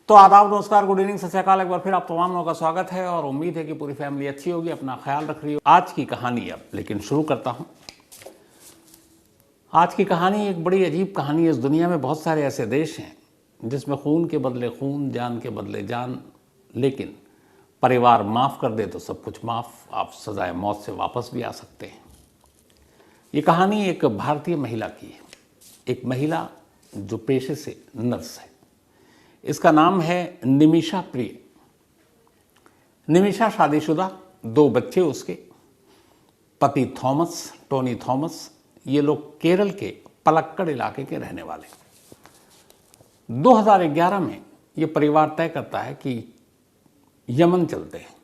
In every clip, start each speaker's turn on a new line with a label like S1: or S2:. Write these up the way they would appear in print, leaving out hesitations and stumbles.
S1: तो आदाब, नमस्कार, गुड इवनिंग, सत श्री अकाल। एक बार फिर आप तमाम लोगों का स्वागत है और उम्मीद है कि पूरी फैमिली अच्छी होगी, अपना ख्याल रख रही हो। आज की कहानी अब लेकिन शुरू करता हूं। आज की कहानी एक बड़ी अजीब कहानी है। इस दुनिया में बहुत सारे ऐसे देश हैं जिसमें खून के बदले खून, जान के बदले जान, लेकिन परिवार माफ़ कर दे तो सब कुछ माफ़, आप सजाए मौत से वापस भी आ सकते हैं। ये कहानी एक भारतीय महिला की है, एक महिला जो पेशे से नर्स है। इसका नाम है निमिषा प्रिय। निमिषा शादीशुदा, 2 बच्चे उसके, पति थॉमस, टोनी थॉमस। ये लोग केरल के पलक्कड़ इलाके के रहने वाले। 2011 में ये परिवार तय करता है कि यमन चलते हैं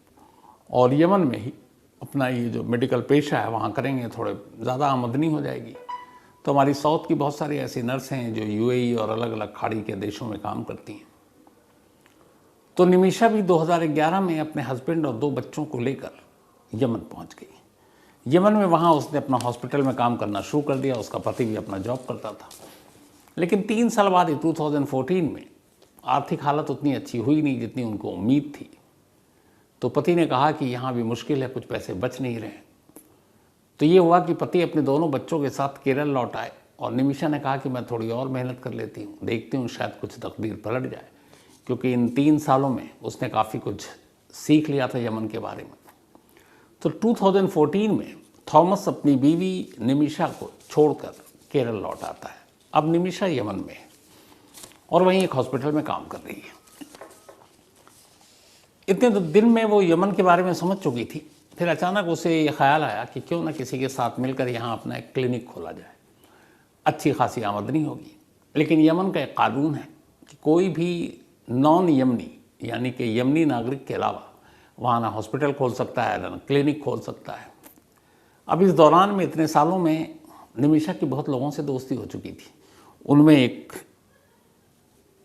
S1: और यमन में ही अपना ये जो मेडिकल पेशा है वहाँ करेंगे, थोड़े ज़्यादा आमदनी हो जाएगी। तो हमारी साउथ की बहुत सारी ऐसी नर्स हैं जो यूएई और अलग अलग खाड़ी के देशों में काम करती हैं। तो निमिषा भी 2011 में अपने हस्बैंड और 2 बच्चों को लेकर यमन पहुंच गई। यमन में वहाँ उसने अपना हॉस्पिटल में काम करना शुरू कर दिया। उसका पति भी अपना जॉब करता था। लेकिन 3 साल बाद ही 2014 में आर्थिक हालत उतनी अच्छी हुई नहीं जितनी उनको उम्मीद थी। तो पति ने कहा कि यहाँ भी मुश्किल है, कुछ पैसे बच नहीं रहे। तो ये हुआ कि पति अपने दोनों बच्चों के साथ केरल लौट आए और निमिषा ने कहा कि मैं थोड़ी और मेहनत कर लेती हूँ, देखती हूँ शायद कुछ तकदीर पलट जाए, क्योंकि इन 3 सालों में उसने काफ़ी कुछ सीख लिया था यमन के बारे में। तो 2014 में थॉमस अपनी बीवी निमिषा को छोड़कर केरल लौट आता है। अब निमिषा यमन में है और वहीं एक हॉस्पिटल में काम कर रही है। इतने दिन में वो यमन के बारे में समझ चुकी थी। फिर अचानक उसे ये ख्याल आया कि क्यों ना किसी के साथ मिलकर यहाँ अपना एक क्लिनिक खोला जाए, अच्छी खासी आमदनी होगी। लेकिन यमन का एक कानून है कि कोई भी नॉन यमनी, यानी कि यमनी नागरिक के अलावा वहाँ ना हॉस्पिटल खोल सकता है, ना क्लिनिक खोल सकता है। अब इस दौरान में इतने सालों में निमिषा की बहुत लोगों से दोस्ती हो चुकी थी। उनमें एक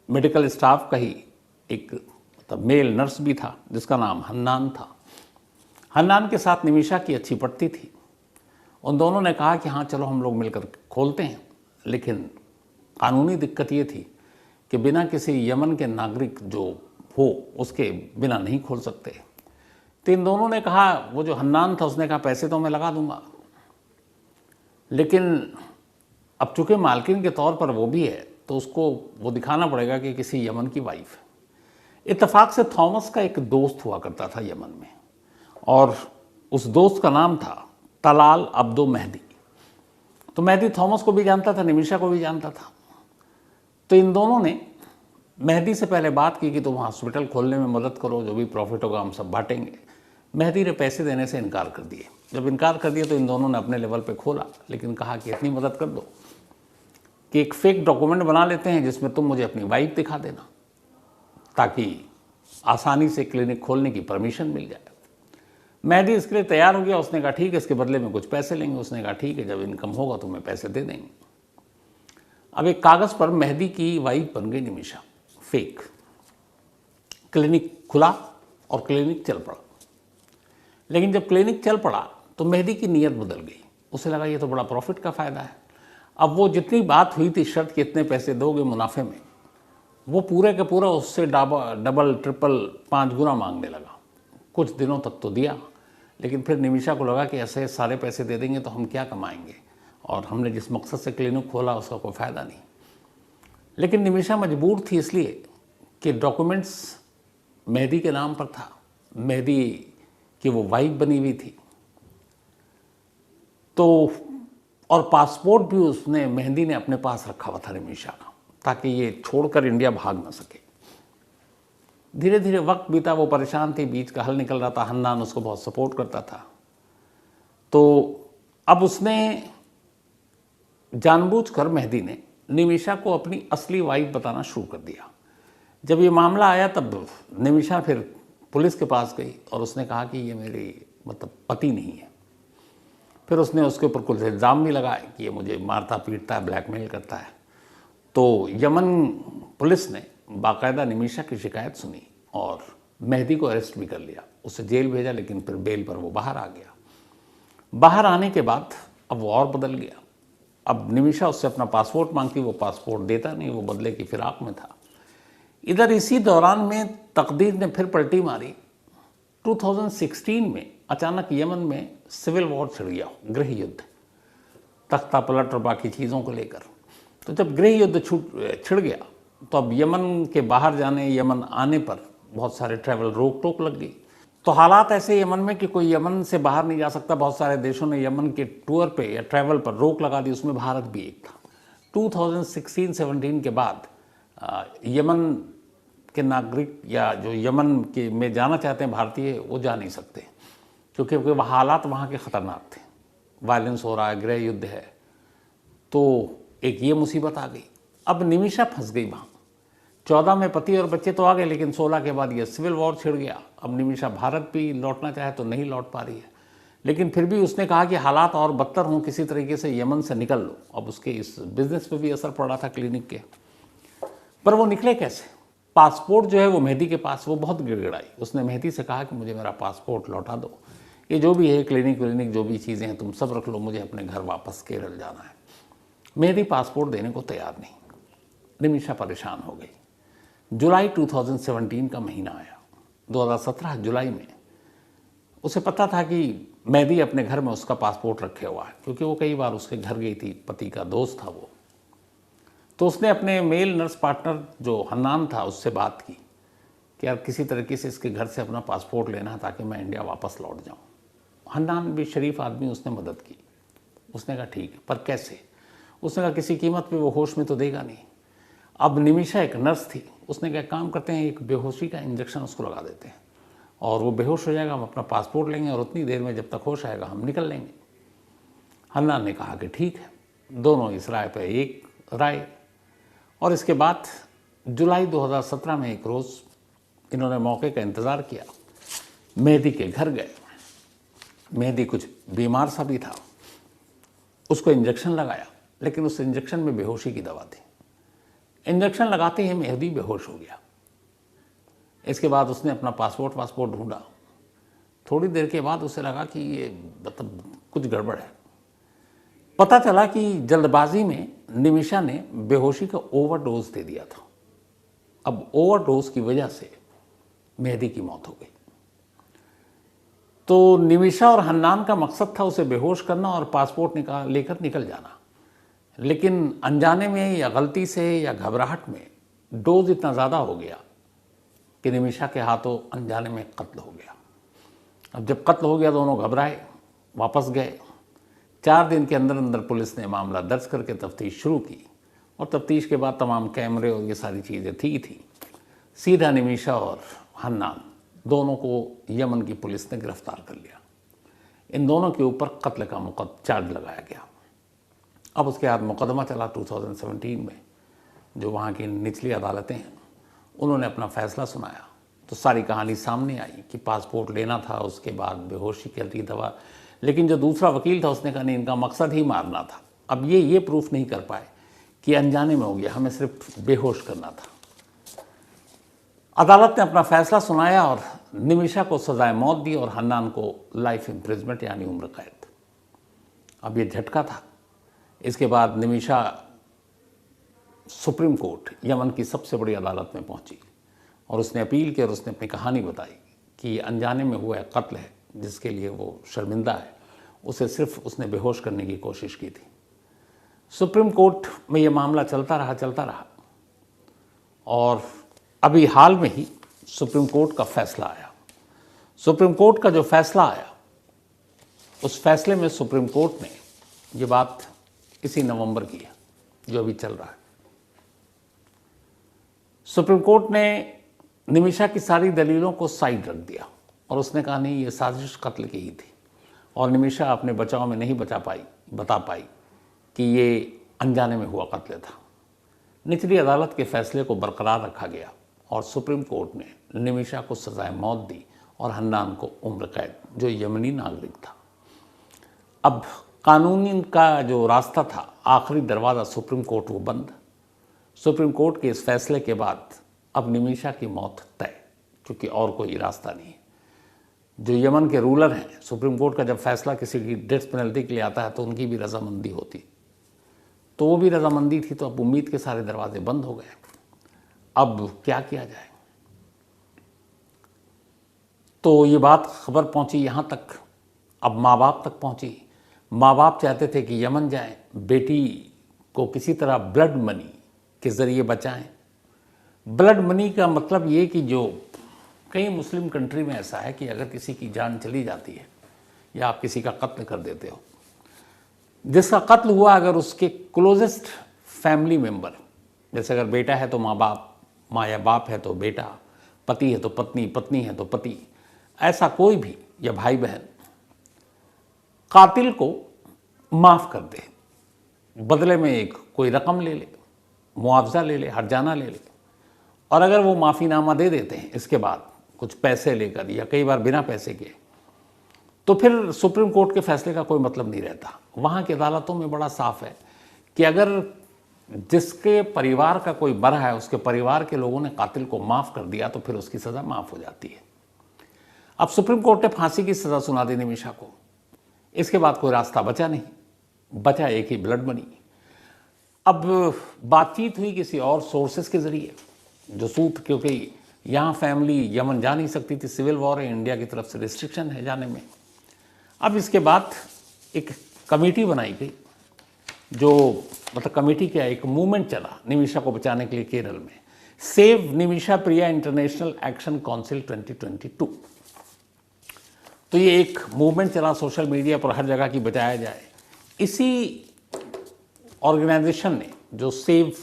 S1: मेडिकल स्टाफ का ही एक मेल नर्स भी था जिसका नाम हन्नान था। हन्नान के साथ निमिषा की अच्छी पटती थी। उन दोनों ने कहा कि हाँ चलो हम लोग मिलकर खोलते हैं। लेकिन कानूनी दिक्कत ये थी कि बिना किसी यमन के नागरिक जो हो उसके बिना नहीं खोल सकते। तो इन दोनों ने कहा, वो जो हन्नान था उसने कहा पैसे तो मैं लगा दूंगा, लेकिन अब चूंकि मालकिन के तौर पर वो भी है तो उसको वो दिखाना पड़ेगा कि किसी यमन की वाइफ है। इत्तेफाक से थॉमस का एक दोस्त हुआ करता था यमन में और उस दोस्त का नाम था तलाल अब्दो मेहदी। तो मेहदी थॉमस को भी जानता था, निमिषा को भी जानता था। तो इन दोनों ने मेहदी से पहले बात की कि तुम हॉस्पिटल खोलने में मदद करो, जो भी प्रॉफिट होगा हम सब बांटेंगे। मेहदी ने पैसे देने से इनकार कर दिए। जब इनकार कर दिया तो इन दोनों ने अपने लेवल पे खोला, लेकिन कहा कि इतनी मदद कर दो कि एक फेक डॉक्यूमेंट बना लेते हैं जिसमें तुम मुझे अपनी वाइफ दिखा देना, ताकि आसानी से क्लिनिक खोलने की परमिशन मिल जाए। मेहदी इसके लिए तैयार हो गया। उसने कहा ठीक है, इसके बदले में कुछ पैसे लेंगे। उसने कहा ठीक है, जब इनकम होगा तो मैं पैसे दे देंगे। अब एक कागज़ पर मेहदी की वाइफ बन गई निमिषा, फेक। क्लिनिक खुला और क्लिनिक चल पड़ा। लेकिन जब क्लिनिक चल पड़ा तो मेहदी की नीयत बदल गई। उसे लगा ये तो बड़ा प्रॉफिट का फ़ायदा है। अब वो जितनी बात हुई थी शर्त कि इतने पैसे दोगे मुनाफे में, वो पूरे के पूरा उससे डबल ट्रिपल 5 गुना मांगने लगा। कुछ दिनों तक तो दिया, लेकिन फिर निमिषा को लगा कि ऐसे सारे पैसे दे देंगे तो हम क्या कमाएंगे, और हमने जिस मकसद से क्लिनिक खोला उसका कोई फ़ायदा नहीं। लेकिन निमिषा मजबूर थी इसलिए कि डॉक्यूमेंट्स मेहदी के नाम पर था, मेहदी की वो वाइफ बनी हुई थी। तो और पासपोर्ट भी उसने, मेहदी ने अपने पास रखा हुआ था निमिषा का, ताकि ये छोड़कर इंडिया भाग ना सके। धीरे धीरे वक्त बीता, वो परेशान थी, बीच का हल निकल रहा था। हन्नान उसको बहुत सपोर्ट करता था। तो अब उसने जानबूझकर, मेहदी ने निमिषा को अपनी असली वाइफ बताना शुरू कर दिया। जब ये मामला आया तब निमिषा फिर पुलिस के पास गई और उसने कहा कि ये मेरे पति नहीं है। फिर उसने उसके ऊपर कुछ इल्ज़ाम भी लगाए कि ये मुझे मारता पीटता है, ब्लैकमेल करता है। तो यमन पुलिस ने बाकायदा निमिषा की शिकायत सुनी और मेहदी को अरेस्ट भी कर लिया, उसे जेल भेजा। लेकिन फिर बेल पर वो बाहर आ गया। बाहर आने के बाद अब वो और बदल गया। अब निमिषा उससे अपना पासपोर्ट मांगती, वो पासपोर्ट देता नहीं, वो बदले की फिराक में था। इधर इसी दौरान में तकदीर ने फिर पलटी मारी। 2016 में अचानक यमन में सिविल वॉर छिड़ गया, गृह युद्ध, तख्ता पलट और बाकी चीज़ों को लेकर। तो जब गृह युद्ध छिड़ गया तो अब यमन के बाहर जाने, यमन आने पर बहुत सारे ट्रैवल रोक टोक लग गई। तो हालात ऐसे यमन में कि कोई यमन से बाहर नहीं जा सकता। बहुत सारे देशों ने यमन के टूर पे या ट्रैवल पर रोक लगा दी, उसमें भारत भी एक था। 2016-17 के बाद यमन के नागरिक या जो यमन के में जाना चाहते हैं भारतीय, वो जा नहीं सकते क्योंकि वह हालात वहाँ के ख़तरनाक थे। वायलेंस हो रहा है, गृह युद्ध है, तो एक ये मुसीबत आ गई। अब निमिषा फंस गई वहाँ। 14 में पति और बच्चे तो आ गए, लेकिन 16 के बाद ये सिविल वॉर छिड़ गया। अब निमिषा भारत भी लौटना चाहे तो नहीं लौट पा रही है, लेकिन फिर भी उसने कहा कि हालात और बदतर हों, किसी तरीके से यमन से निकल लो। अब उसके इस बिजनेस पे भी असर पड़ा था क्लिनिक के, पर वो निकले कैसे? पासपोर्ट जो है वो मेहदी के पास, वो बहुत गिड़गिड़ाई। उसने मेहदी से कहा कि मुझे मेरा पासपोर्ट लौटा दो, ये जो भी है क्लिनिक जो भी चीज़ें हैं तुम सब रख लो, मुझे अपने घर वापस केरल जाना है। मेहदी पासपोर्ट देने को तैयार नहीं। निमिषा परेशान हो गई। जुलाई 2017 का महीना आया। 2017 जुलाई में उसे पता था कि मेहदी अपने घर में उसका पासपोर्ट रखे हुआ है, क्योंकि वो कई बार उसके घर गई थी, पति का दोस्त था वो। तो उसने अपने मेल नर्स पार्टनर जो हन्नान था उससे बात की कि यार किसी तरीके से इसके घर से अपना पासपोर्ट लेना है ताकि मैं इंडिया वापस लौट जाऊँ। हन्नान भी शरीफ आदमी, उसने मदद की। उसने कहा ठीक है, पर कैसे? उसने कहा किसी कीमत पे वो होश में तो देगा नहीं। अब निमिषा एक नर्स थी, उसने कहा काम करते हैं, एक बेहोशी का इंजेक्शन उसको लगा देते हैं और वो बेहोश हो जाएगा, हम अपना पासपोर्ट लेंगे और उतनी देर में जब तक होश आएगा हम निकल लेंगे। हन्नान ने कहा कि ठीक है। दोनों इस राय पर एक राय। और इसके बाद जुलाई 2017 में एक रोज़ इन्होंने मौके का इंतज़ार किया, मेहदी के घर गए। मेहदी कुछ बीमार सा भी था, उसको इंजेक्शन लगाया, लेकिन उस इंजेक्शन में बेहोशी की दवा थी। इंजेक्शन लगाते ही मेहदी बेहोश हो गया। इसके बाद उसने अपना पासपोर्ट ढूंढा। थोड़ी देर के बाद उसे लगा कि ये मतलब कुछ गड़बड़ है। पता चला कि जल्दबाजी में निमिषा ने बेहोशी का ओवरडोज दे दिया था। अब ओवरडोज की वजह से मेहदी की मौत हो गई। तो निमिषा और हन्नान का मकसद था उसे बेहोश करना और पासपोर्ट लेकर निकल जाना, लेकिन अनजाने में या गलती से या घबराहट में डोज इतना ज़्यादा हो गया कि निमिषा के हाथों अनजाने में कत्ल हो गया। अब जब कत्ल हो गया दोनों घबराए, वापस गए। 4 दिन के अंदर अंदर पुलिस ने मामला दर्ज करके तफ्तीश शुरू की और तफ्तीश के बाद तमाम कैमरे और ये सारी चीज़ें थी। सीधा निमिषा और हन्नान दोनों को यमन की पुलिस ने गिरफ्तार कर लिया। इन दोनों के ऊपर कत्ल का चार्ज लगाया गया। अब उसके बाद मुकदमा चला 2017 में, जो वहाँ की निचली अदालतें हैं उन्होंने अपना फैसला सुनाया। तो सारी कहानी सामने आई कि पासपोर्ट लेना था, उसके बाद बेहोशी कर दी दवा, लेकिन जो दूसरा वकील था उसने कहा नहीं, इनका मकसद ही मारना था। अब ये प्रूफ नहीं कर पाए कि अनजाने में हो गया, हमें सिर्फ बेहोश करना था। अदालत ने अपना फैसला सुनाया और निमिषा को सजाए मौत दी और हन्नान को लाइफ इम्प्रिजमेंट यानी उम्र कैद। अब ये झटका था। इसके बाद निमिषा सुप्रीम कोर्ट, यमन की सबसे बड़ी अदालत में पहुंची और उसने अपील की और उसने अपनी कहानी बताई कि ये अनजाने में हुआ कत्ल है जिसके लिए वो शर्मिंदा है, उसे सिर्फ उसने बेहोश करने की कोशिश की थी। सुप्रीम कोर्ट में ये मामला चलता रहा और अभी हाल में ही सुप्रीम कोर्ट का फैसला आया। सुप्रीम कोर्ट का जो फैसला आया, उस फैसले में सुप्रीम कोर्ट ने ये बात इसी नवंबर की है जो अभी चल रहा है। सुप्रीम कोर्ट ने निमिषा की सारी दलीलों को साइड रख दिया और उसने कहा नहीं, ये साजिश कत्ल की ही थी और निमिषा अपने बचाव में नहीं बता पाई कि ये अनजाने में हुआ कत्ल था। निचली अदालत के फैसले को बरकरार रखा गया और सुप्रीम कोर्ट ने निमिषा को सजाए मौत दी और हन्नान को उम्र कैद, जो यमनी नागरिक था। अब कानून का जो रास्ता था, आखिरी दरवाज़ा सुप्रीम कोर्ट वो बंद। सुप्रीम कोर्ट के इस फैसले के बाद अब निमिषा की मौत तय, क्योंकि और कोई रास्ता नहीं है। जो यमन के रूलर हैं, सुप्रीम कोर्ट का जब फैसला किसी की डेथ पेनल्टी के लिए आता है तो उनकी भी रजामंदी होती, तो वो भी रजामंदी थी। तो अब उम्मीद के सारे दरवाजे बंद हो गए। अब क्या किया जाए। तो ये बात खबर पहुंची यहाँ तक, अब माँ बाप तक पहुंची। माँ बाप चाहते थे कि यमन जाएं, बेटी को किसी तरह ब्लड मनी के ज़रिए बचाएं। ब्लड मनी का मतलब ये कि जो कई मुस्लिम कंट्री में ऐसा है कि अगर किसी की जान चली जाती है या आप किसी का कत्ल कर देते हो, जिसका कत्ल हुआ अगर उसके क्लोजेस्ट फैमिली मेंबर, जैसे अगर बेटा है तो माँ बाप, माँ या बाप है तो बेटा, पति है तो पत्नी, पत्नी है तो पति, ऐसा कोई भी या भाई बहन कातिल को माफ़ कर दे, बदले में एक कोई रकम ले ले, मुआवजा ले ले, हर्जाना ले ले, और अगर वो माफ़ीनामा दे देते हैं इसके बाद कुछ पैसे लेकर या कई बार बिना पैसे के, तो फिर सुप्रीम कोर्ट के फैसले का कोई मतलब नहीं रहता। वहाँ की अदालतों में बड़ा साफ है कि अगर जिसके परिवार का कोई बड़ा है, उसके परिवार के लोगों ने कातिल को माफ़ कर दिया तो फिर उसकी सज़ा माफ़ हो जाती है। अब सुप्रीम कोर्ट ने फांसी की सज़ा सुना दी निमिषा को। इसके बाद कोई रास्ता बचा नहीं, बचा एक ही ब्लड मनी। अब बातचीत हुई किसी और सोर्सेस के ज़रिए जो सूत, क्योंकि यहाँ फैमिली यमन जा नहीं सकती थी, सिविल वॉर है, इंडिया की तरफ से रिस्ट्रिक्शन है जाने में। अब इसके बाद एक कमेटी बनाई गई, जो मतलब कमेटी क्या, एक मूवमेंट चला निमिषा को बचाने के लिए केरल में, सेव निमिषा प्रिया इंटरनेशनल एक्शन काउंसिल 2022। तो ये एक मूवमेंट चला सोशल मीडिया पर, हर जगह की बचाया जाए। इसी ऑर्गेनाइजेशन ने, जो सेव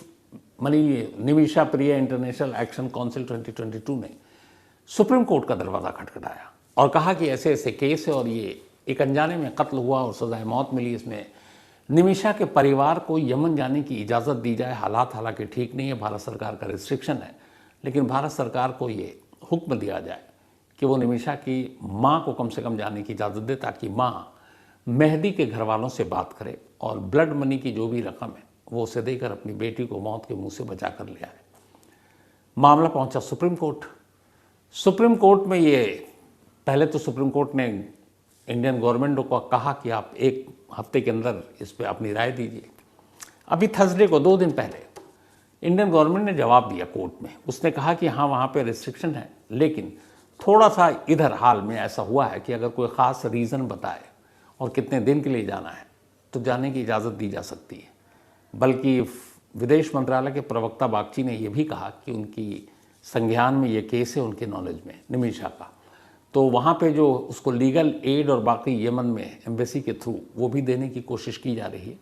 S1: मनी निमिषा प्रिया इंटरनेशनल एक्शन काउंसिल 2022 ने सुप्रीम कोर्ट का दरवाज़ा खटखटाया और कहा कि ऐसे ऐसे केस है और ये एक अनजाने में कत्ल हुआ और सजाए मौत मिली, इसमें निमिषा के परिवार को यमन जाने की इजाज़त दी जाए। हालात हालांकि ठीक नहीं है, भारत सरकार का रिस्ट्रिक्शन है, लेकिन भारत सरकार को ये हुक्म दिया जाए कि वो निमिषा की माँ को कम से कम जाने की इजाज़त दे, ताकि माँ मेहदी के घर वालों से बात करे और ब्लड मनी की जो भी रकम है वो उसे देकर अपनी बेटी को मौत के मुंह से बचा कर ले आए। मामला पहुंचा सुप्रीम कोर्ट। सुप्रीम कोर्ट में ये, पहले तो सुप्रीम कोर्ट ने इंडियन गवर्नमेंट को कहा कि आप एक हफ्ते के अंदर इस पर अपनी राय दीजिए। अभी थर्सडे को 2 दिन पहले इंडियन गवर्नमेंट ने जवाब दिया कोर्ट में। उसने कहा कि हाँ, वहाँ पे रिस्ट्रिक्शन है, लेकिन थोड़ा सा इधर हाल में ऐसा हुआ है कि अगर कोई ख़ास रीज़न बताए और कितने दिन के लिए जाना है तो जाने की इजाज़त दी जा सकती है। बल्कि विदेश मंत्रालय के प्रवक्ता बागची ने यह भी कहा कि उनकी संज्ञान में ये केस है, उनके नॉलेज में निमिषा का, तो वहाँ पे जो उसको लीगल एड और बाकी यमन में एम्बेसी के थ्रू वो भी देने की कोशिश की जा रही है।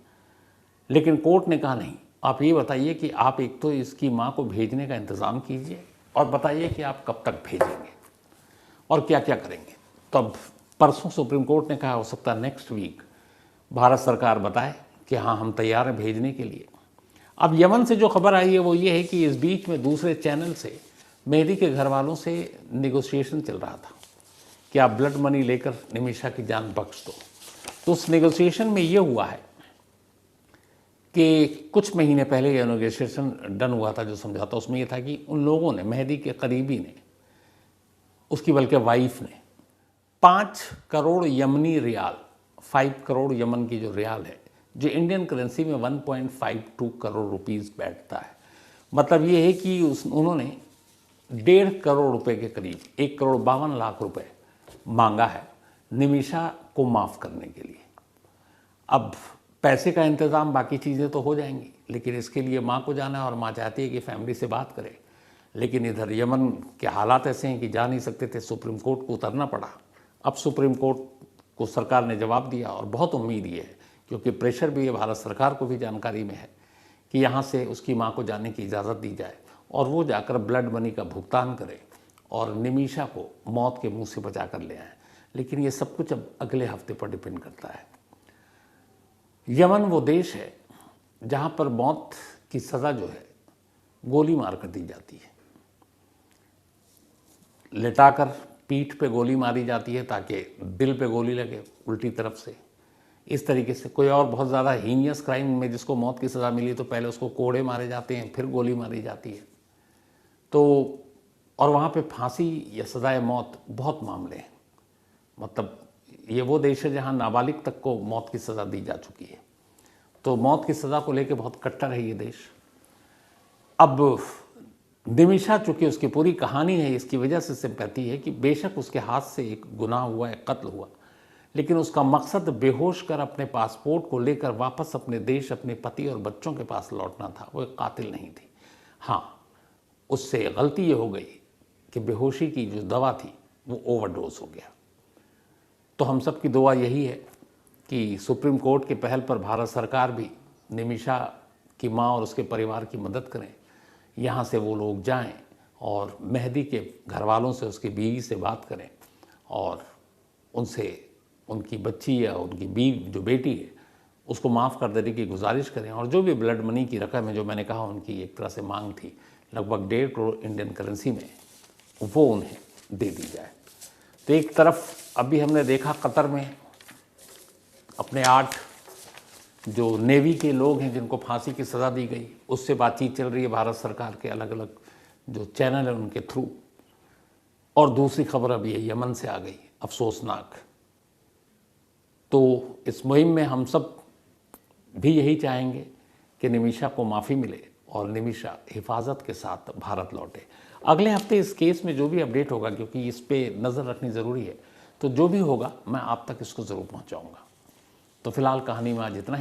S1: लेकिन कोर्ट ने कहा नहीं, आप ये बताइए कि आप एक तो इसकी माँ को भेजने का इंतज़ाम कीजिए और बताइए कि आप कब तक भेजेंगे और क्या क्या करेंगे। तो अब परसों सुप्रीम कोर्ट ने कहा हो सकता है नेक्स्ट वीक भारत सरकार बताए कि हाँ, हम तैयार हैं भेजने के लिए। अब यमन से जो खबर आई है वो ये है कि इस बीच में दूसरे चैनल से मेहदी के घर वालों से नेगोशिएशन चल रहा था कि आप ब्लड मनी लेकर निमिषा की जान बख्श दो। तो उस नेगोशिएशन में ये हुआ है कि कुछ महीने पहले ये नेगोशिएशन डन हुआ था, जो समझौता उसमें ये था कि उन लोगों ने, मेहदी के करीबी ने, उसकी बल्कि वाइफ ने 5 करोड़ यमनी रियाल, 5 करोड़ यमन की जो रियाल है, जो इंडियन करेंसी में 1.52 करोड़ रुपीस बैठता है, मतलब ये है कि उन्होंने 1.5 करोड़ रुपए के करीब 1 करोड़ 52 लाख रुपए मांगा है निमिषा को माफ़ करने के लिए। अब पैसे का इंतज़ाम, बाकी चीज़ें तो हो जाएंगी, लेकिन इसके लिए माँ को जाना है और माँ चाहती है कि फैमिली से बात करे। लेकिन इधर यमन के हालात ऐसे हैं कि जा नहीं सकते थे, सुप्रीम कोर्ट को उतरना पड़ा। अब सुप्रीम कोर्ट को सरकार ने जवाब दिया और बहुत उम्मीद ये है, क्योंकि प्रेशर भी है, भारत सरकार को भी जानकारी में है, कि यहाँ से उसकी माँ को जाने की इजाज़त दी जाए और वो जाकर ब्लड मनी का भुगतान करे और निमिषा को मौत के मुंह से बचा कर ले आए। लेकिन ये सब कुछ अब अगले हफ्ते पर डिपेंड करता है। यमन वो देश है जहाँ पर मौत की सज़ा जो है गोली मार कर दी जाती है, लेटाकर पीठ पे गोली मारी जाती है ताकि दिल पे गोली लगे उल्टी तरफ से। इस तरीके से कोई और बहुत ज़्यादा हीनियस क्राइम में जिसको मौत की सज़ा मिली तो पहले उसको कोड़े मारे जाते हैं, फिर गोली मारी जाती है। तो और वहाँ पे फांसी या सज़ाए मौत बहुत मामले हैं, मतलब ये वो देश है जहाँ नाबालिग तक को मौत की सज़ा दी जा चुकी है। तो मौत की सज़ा को लेकर बहुत कट्टर है ये देश। अब निमिषा चूंकि उसकी पूरी कहानी है, इसकी वजह से सिंपैथी है कि बेशक उसके हाथ से एक गुनाह हुआ, एक कत्ल हुआ, लेकिन उसका मकसद बेहोश कर अपने पासपोर्ट को लेकर वापस अपने देश, अपने पति और बच्चों के पास लौटना था। वो एक कातिल नहीं थी। हाँ, उससे गलती ये हो गई कि बेहोशी की जो दवा थी वो ओवरडोज हो गया। तो हम सब की दुआ यही है कि सुप्रीम कोर्ट की पहल पर भारत सरकार भी निमिषा की माँ और उसके परिवार की मदद करें। यहाँ से वो लोग जाएं और मेहदी के घर वालों से, उसकी बीवी से बात करें और उनसे उनकी बच्ची या उनकी बीवी जो बेटी है उसको माफ़ कर देने की गुजारिश करें। और जो भी ब्लड मनी की रकम है, जो मैंने कहा उनकी एक तरह से मांग थी लगभग 1.5 करोड़ इंडियन करेंसी में, वो उन्हें दे दी जाए। तो एक तरफ अभी हमने देखा कतर में अपने 8 जो नेवी के लोग हैं जिनको फांसी की सज़ा दी गई, उससे बातचीत चल रही है भारत सरकार के अलग अलग जो चैनल है उनके थ्रू। और दूसरी खबर अभी है यमन से आ गई, अफसोसनाक। तो इस मुहिम में हम सब भी यही चाहेंगे कि निमिषा को माफ़ी मिले और निमिषा हिफाजत के साथ भारत लौटे। अगले हफ्ते इस केस में जो भी अपडेट होगा, क्योंकि इस पर नज़र रखनी ज़रूरी है, तो जो भी होगा मैं आप तक इसको ज़रूर पहुंचाऊंगा। तो फिलहाल कहानी में आज इतना ही।